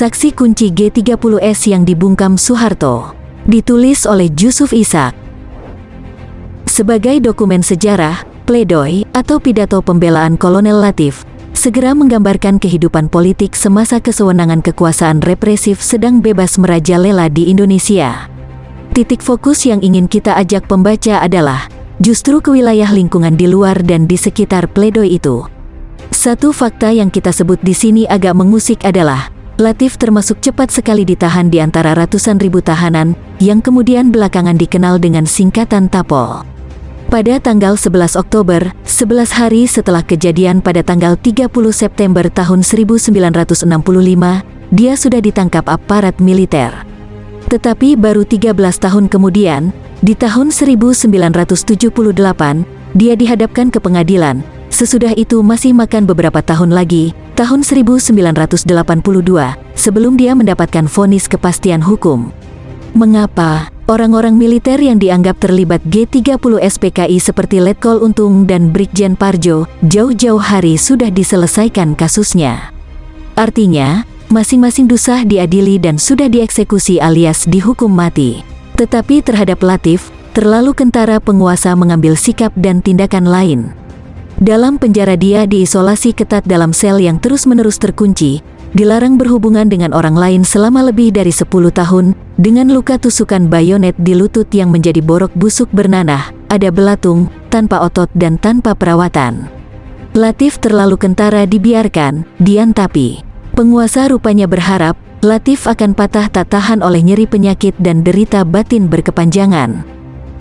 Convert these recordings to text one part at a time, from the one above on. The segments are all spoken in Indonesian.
Saksi Kunci G30S yang dibungkam Soeharto. Ditulis oleh Jusuf Ishak. Sebagai dokumen sejarah, pledoi atau pidato pembelaan Kolonel Latif segera menggambarkan kehidupan politik semasa kesewenangan kekuasaan represif sedang bebas merajalela di Indonesia. Titik fokus yang ingin kita ajak pembaca adalah justru ke wilayah lingkungan di luar dan di sekitar pledoi itu. Satu fakta yang kita sebut di sini agak mengusik adalah Latif termasuk cepat sekali ditahan di antara ratusan ribu tahanan yang kemudian belakangan dikenal dengan singkatan Tapol. Pada tanggal 11 Oktober, 11 hari setelah kejadian pada tanggal 30 September tahun 1965, dia sudah ditangkap aparat militer. Tetapi baru 13 tahun kemudian, di tahun 1978, dia dihadapkan ke pengadilan. Sesudah itu masih makan beberapa tahun lagi, tahun 1982, sebelum dia mendapatkan vonis kepastian hukum. Mengapa orang-orang militer yang dianggap terlibat G30S PKI seperti Letkol Untung dan Brigjen Parjo jauh-jauh hari sudah diselesaikan kasusnya? Artinya, masing-masing dosa diadili dan sudah dieksekusi alias dihukum mati. Tetapi terhadap Latif, terlalu kentara penguasa mengambil sikap dan tindakan lain. Dalam penjara dia diisolasi ketat dalam sel yang terus-menerus terkunci, dilarang berhubungan dengan orang lain selama lebih dari 10 tahun, dengan luka tusukan bayonet di lutut yang menjadi borok busuk bernanah, ada belatung, tanpa otot dan tanpa perawatan. Latif terlalu kentara dibiarkan, tapi penguasa rupanya berharap Latif akan patah tak tahan oleh nyeri penyakit dan derita batin berkepanjangan.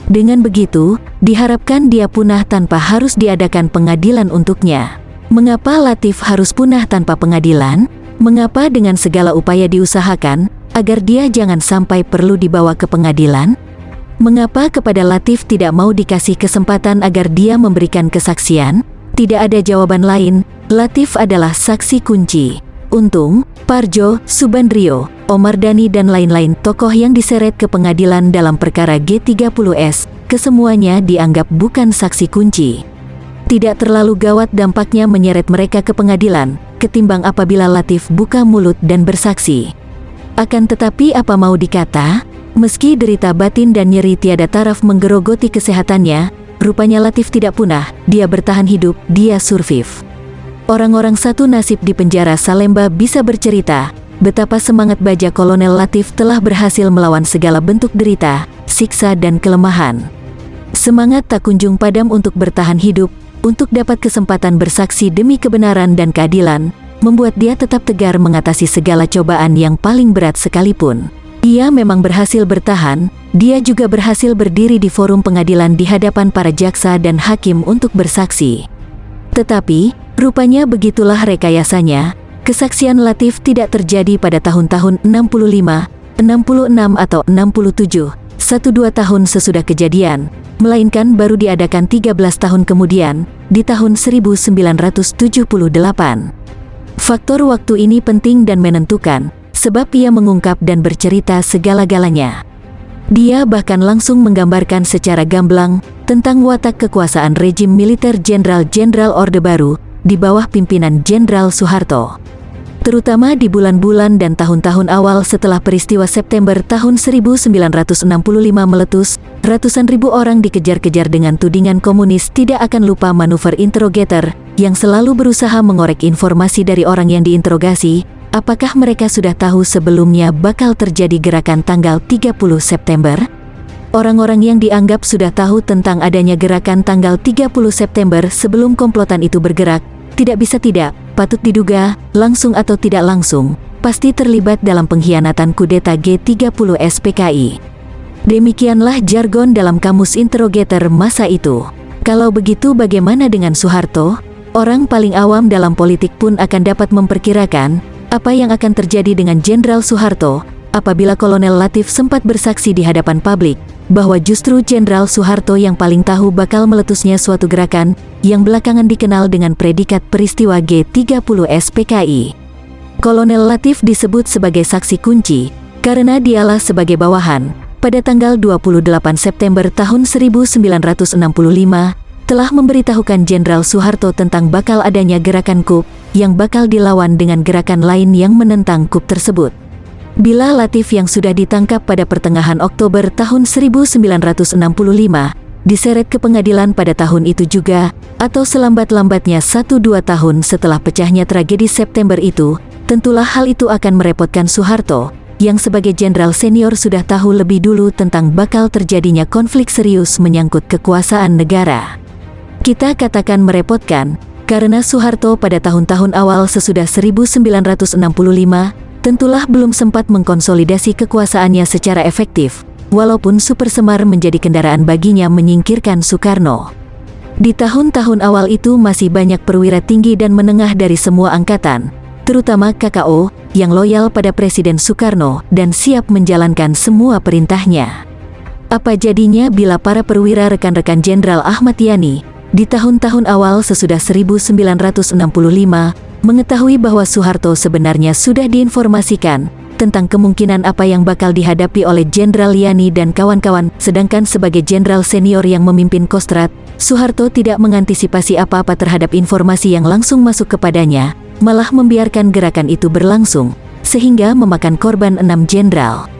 Dengan begitu, diharapkan dia punah tanpa harus diadakan pengadilan untuknya. Mengapa Latif harus punah tanpa pengadilan? Mengapa dengan segala upaya diusahakan agar dia jangan sampai perlu dibawa ke pengadilan? Mengapa kepada Latif tidak mau dikasih kesempatan agar dia memberikan kesaksian? Tidak ada jawaban lain, Latif adalah saksi kunci. Untung, Parjo, Subandrio, Omar Dhani dan lain-lain tokoh yang diseret ke pengadilan dalam perkara G30S, kesemuanya dianggap bukan saksi kunci. Tidak terlalu gawat dampaknya menyeret mereka ke pengadilan, ketimbang apabila Latif buka mulut dan bersaksi. Akan tetapi apa mau dikata, meski derita batin dan nyeri tiada taraf menggerogoti kesehatannya, rupanya Latif tidak punah, dia bertahan hidup, dia survive. Orang-orang satu nasib di penjara Salemba bisa bercerita betapa semangat baja Kolonel Latif telah berhasil melawan segala bentuk derita, siksa dan kelemahan. Semangat tak kunjung padam untuk bertahan hidup, untuk dapat kesempatan bersaksi demi kebenaran dan keadilan, membuat dia tetap tegar mengatasi segala cobaan yang paling berat sekalipun. Ia memang berhasil bertahan, dia juga berhasil berdiri di forum pengadilan di hadapan para jaksa dan hakim untuk bersaksi. Tetapi, rupanya begitulah rekayasanya, kesaksian Latif tidak terjadi pada tahun-tahun 65, 66 atau 67, 1-2 tahun sesudah kejadian, melainkan baru diadakan 13 tahun kemudian, di tahun 1978. Faktor waktu ini penting dan menentukan, sebab ia mengungkap dan bercerita segala-galanya. Dia bahkan langsung menggambarkan secara gamblang tentang watak kekuasaan rejim militer Jenderal-Jenderal Orde Baru di bawah pimpinan Jenderal Soeharto. Terutama di bulan-bulan dan tahun-tahun awal setelah peristiwa September tahun 1965 meletus, ratusan ribu orang dikejar-kejar dengan tudingan komunis. Tidak akan lupa manuver interrogator yang selalu berusaha mengorek informasi dari orang yang diinterogasi. Apakah mereka sudah tahu sebelumnya bakal terjadi gerakan tanggal 30 September? Orang-orang yang dianggap sudah tahu tentang adanya gerakan tanggal 30 September sebelum komplotan itu bergerak, tidak bisa tidak, patut diduga, langsung atau tidak langsung, pasti terlibat dalam pengkhianatan kudeta G30S PKI. Demikianlah jargon dalam kamus interrogator masa itu. Kalau begitu bagaimana dengan Soeharto? Orang paling awam dalam politik pun akan dapat memperkirakan apa yang akan terjadi dengan Jenderal Soeharto apabila Kolonel Latif sempat bersaksi di hadapan publik bahwa justru Jenderal Soeharto yang paling tahu bakal meletusnya suatu gerakan yang belakangan dikenal dengan predikat peristiwa G30S PKI. Kolonel Latif disebut sebagai saksi kunci karena dialah sebagai bawahan pada tanggal 28 September tahun 1965 telah memberitahukan Jenderal Soeharto tentang bakal adanya gerakan KUP yang bakal dilawan dengan gerakan lain yang menentang kup tersebut. Bila Latif yang sudah ditangkap pada pertengahan Oktober tahun 1965 diseret ke pengadilan pada tahun itu juga, atau selambat-lambatnya 1-2 tahun setelah pecahnya tragedi September itu, tentulah hal itu akan merepotkan Soeharto, yang sebagai jenderal senior sudah tahu lebih dulu tentang bakal terjadinya konflik serius menyangkut kekuasaan negara. Kita katakan merepotkan, karena Soeharto pada tahun-tahun awal sesudah 1965, tentulah belum sempat mengkonsolidasi kekuasaannya secara efektif, walaupun Super Semar menjadi kendaraan baginya menyingkirkan Soekarno. Di tahun-tahun awal itu masih banyak perwira tinggi dan menengah dari semua angkatan, terutama KKO, yang loyal pada Presiden Soekarno dan siap menjalankan semua perintahnya. Apa jadinya bila para perwira rekan-rekan Jenderal Ahmad Yani, di tahun-tahun awal sesudah 1965, mengetahui bahwa Soeharto sebenarnya sudah diinformasikan tentang kemungkinan apa yang bakal dihadapi oleh Jenderal Yani dan kawan-kawan, sedangkan sebagai jenderal senior yang memimpin Kostrad, Soeharto tidak mengantisipasi apa-apa terhadap informasi yang langsung masuk kepadanya, malah membiarkan gerakan itu berlangsung, sehingga memakan korban 6 jenderal.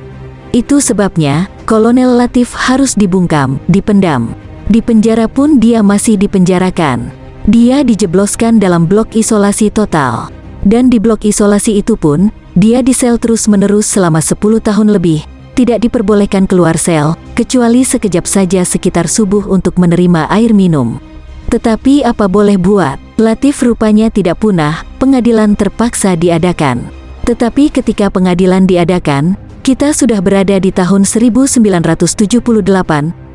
Itu sebabnya, Kolonel Latif harus dibungkam, dipendam. Di penjara pun dia masih dipenjarakan. Dia dijebloskan dalam blok isolasi total. Dan di blok isolasi itu pun, dia di sel terus-menerus selama 10 tahun lebih, tidak diperbolehkan keluar sel, kecuali sekejap saja sekitar subuh untuk menerima air minum. Tetapi apa boleh buat, Latif rupanya tidak punah, pengadilan terpaksa diadakan. Tetapi ketika pengadilan diadakan, kita sudah berada di tahun 1978,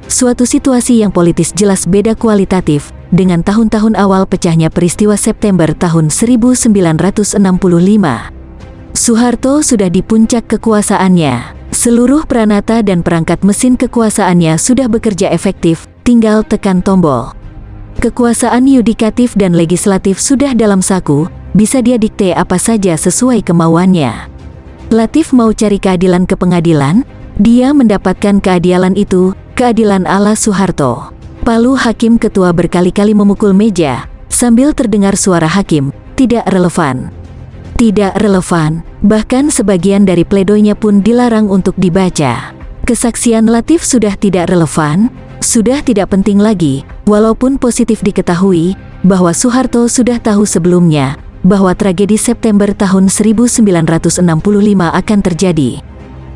suatu situasi yang politis jelas beda kualitatif, dengan tahun-tahun awal pecahnya peristiwa September tahun 1965. Soeharto sudah di puncak kekuasaannya. Seluruh peranata dan perangkat mesin kekuasaannya sudah bekerja efektif, tinggal tekan tombol. Kekuasaan yudikatif dan legislatif sudah dalam saku, bisa dia dikte apa saja sesuai kemauannya. Latif mau cari keadilan ke pengadilan, dia mendapatkan keadilan itu, keadilan ala Soeharto. Palu hakim ketua berkali-kali memukul meja, sambil terdengar suara hakim, tidak relevan. Tidak relevan, bahkan sebagian dari pledoinya pun dilarang untuk dibaca. Kesaksian Latif sudah tidak relevan, sudah tidak penting lagi, walaupun positif diketahui bahwa Soeharto sudah tahu sebelumnya bahwa tragedi September tahun 1965 akan terjadi.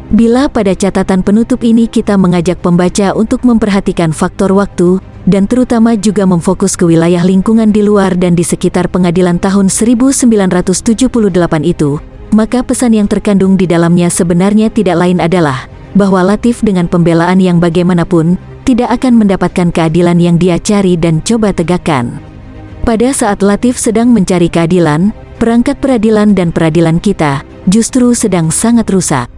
Bila pada catatan penutup ini kita mengajak pembaca untuk memperhatikan faktor waktu, dan terutama juga memfokus ke wilayah lingkungan di luar dan di sekitar pengadilan tahun 1978 itu, maka pesan yang terkandung di dalamnya sebenarnya tidak lain adalah bahwa Latif dengan pembelaan yang bagaimanapun tidak akan mendapatkan keadilan yang dia cari dan coba tegakkan. Pada saat Latif sedang mencari keadilan, perangkat peradilan dan peradilan kita justru sedang sangat rusak.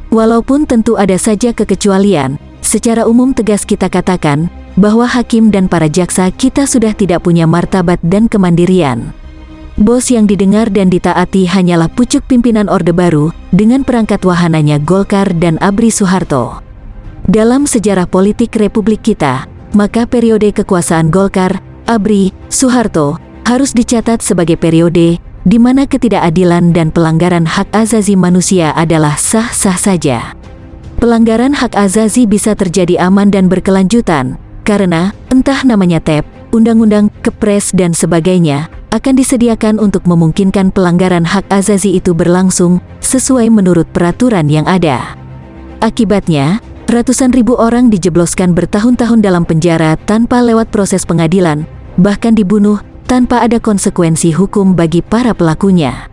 Walaupun tentu ada saja kekecualian, secara umum tegas kita katakan bahwa hakim dan para jaksa kita sudah tidak punya martabat dan kemandirian. Bos yang didengar dan ditaati hanyalah pucuk pimpinan Orde Baru dengan perangkat wahananya Golkar dan ABRI Soeharto. Dalam sejarah politik Republik kita, maka periode kekuasaan Golkar, ABRI, Soeharto harus dicatat sebagai periode di mana ketidakadilan dan pelanggaran hak azazi manusia adalah sah-sah saja. Pelanggaran hak azazi bisa terjadi aman dan berkelanjutan, karena entah namanya TEP, undang-undang, kepres dan sebagainya, akan disediakan untuk memungkinkan pelanggaran hak azazi itu berlangsung sesuai menurut peraturan yang ada. Akibatnya, ratusan ribu orang dijebloskan bertahun-tahun dalam penjara tanpa lewat proses pengadilan, bahkan dibunuh tanpa ada konsekuensi hukum bagi para pelakunya.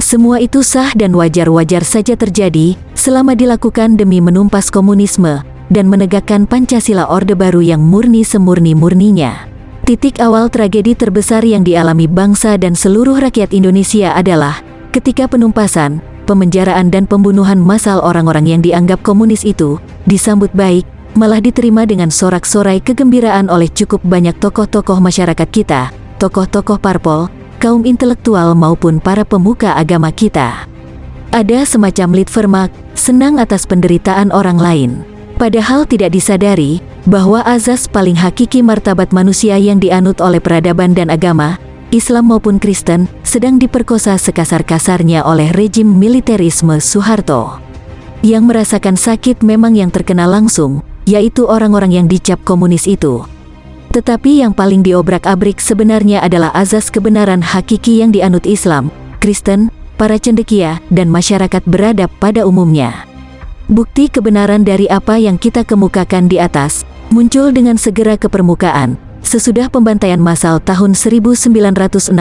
Semua itu sah dan wajar-wajar saja terjadi selama dilakukan demi menumpas komunisme dan menegakkan Pancasila Orde Baru yang murni semurni-murninya. Titik awal tragedi terbesar yang dialami bangsa dan seluruh rakyat Indonesia adalah ketika penumpasan, pemenjaraan dan pembunuhan massal orang-orang yang dianggap komunis itu disambut baik, malah diterima dengan sorak-sorai kegembiraan oleh cukup banyak tokoh-tokoh masyarakat kita, tokoh-tokoh parpol, kaum intelektual maupun para pemuka agama kita. Ada semacam litvermak, senang atas penderitaan orang lain. Padahal tidak disadari bahwa azas paling hakiki martabat manusia yang dianut oleh peradaban dan agama, Islam maupun Kristen, sedang diperkosa sekasar-kasarnya oleh rejim militerisme Soeharto. Yang merasakan sakit memang yang terkena langsung, yaitu orang-orang yang dicap komunis itu. Tetapi yang paling diobrak-abrik sebenarnya adalah azas kebenaran hakiki yang dianut Islam, Kristen, para cendekia, dan masyarakat beradab pada umumnya. Bukti kebenaran dari apa yang kita kemukakan di atas, muncul dengan segera ke permukaan, sesudah pembantaian massal tahun 1965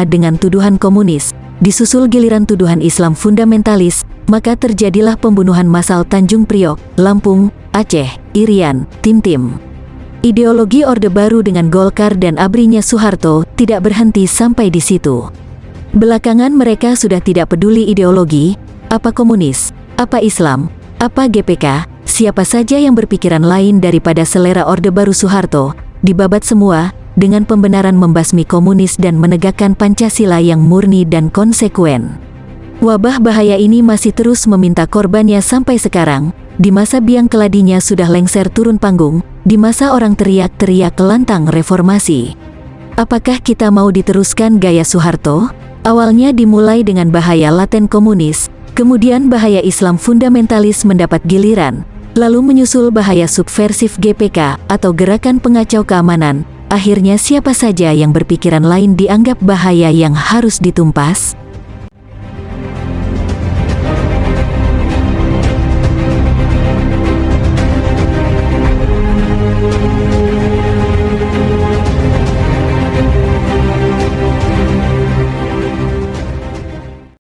dengan tuduhan komunis, disusul giliran tuduhan Islam fundamentalis, maka terjadilah pembunuhan massal Tanjung Priok, Lampung, Aceh, Irian, Tim-Tim. Ideologi Orde Baru dengan Golkar dan ABRI-nya Soeharto tidak berhenti sampai di situ. Belakangan mereka sudah tidak peduli ideologi, apa komunis, apa Islam, apa GPK, siapa saja yang berpikiran lain daripada selera Orde Baru Soeharto, dibabat semua, dengan pembenaran membasmi komunis dan menegakkan Pancasila yang murni dan konsekuen. Wabah bahaya ini masih terus meminta korbannya sampai sekarang, di masa biang keladinya sudah lengser turun panggung, di masa orang teriak-teriak lantang reformasi. Apakah kita mau diteruskan gaya Soeharto? Awalnya dimulai dengan bahaya laten komunis, kemudian bahaya Islam fundamentalis mendapat giliran, lalu menyusul bahaya subversif GPK atau gerakan pengacau keamanan. Akhirnya siapa saja yang berpikiran lain dianggap bahaya yang harus ditumpas?